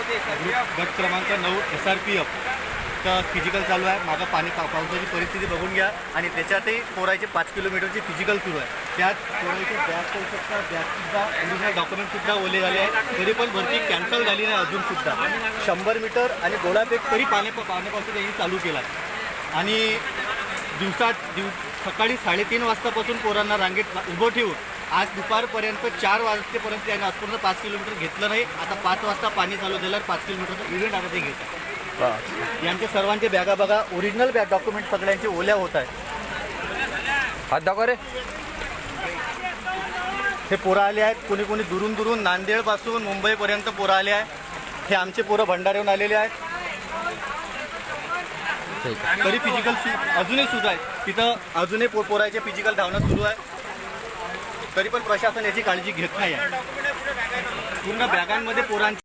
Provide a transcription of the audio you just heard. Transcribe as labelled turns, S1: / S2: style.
S1: गट क्रमांक 9 SRPF चं फिजिकल चालू आहे। मागं पावसाची परिस्थिती बघून घ्या आणि त्याच्यातही पोरायचे 5 किलोमीटरची फिजिकल सुरू आहे। त्यात पोरायचे बॅगसुद्धा ओरिजिनल डॉक्युमेंटसुद्धा ओले झाले आहेत, तरी पण भरती कॅन्सल झाली नाही अजूनसुद्धा। 100 मीटर आणि गोळाफेक तरी पाण्यापासून त्यांनी चालू केला आणि सकाळी 3:30 वाजतापासून पोरांना रांगेत उभं ठेवून आज दुपारपर्यंत 4 वाजतेपर्यंत त्यांनी आजपर्यंत 5 किलोमीटर घेतलं नाही। आता 5 वाजता पाणी चालू झाल्यावर 5 किलोमीटरचं इव्हेंट आता ते घेतात। यांचे सर्वांचे बॅगा बघा, ओरिजिनल बॅग डॉक्युमेंट सगळ्यांचे ओल्या होत आहेत।
S2: हात दाखवा रे।
S1: हे पोरं आले आहेत, कोणी कोणी दुरून नांदेडपासून मुंबईपर्यंत पोरं आले आहेत। हे आमचे पोरं भंडाऱ्याहून आलेले आहेत। तरी फिजिकल अजूनही सुरू आहे, तिथं अजूनही पोरायचे फिजिकल धावणं सुरू आहे, तरी पण प्रशासन याची काळजी घेत नाही आहे। पूर्ण बॅगांमध्ये पोरांची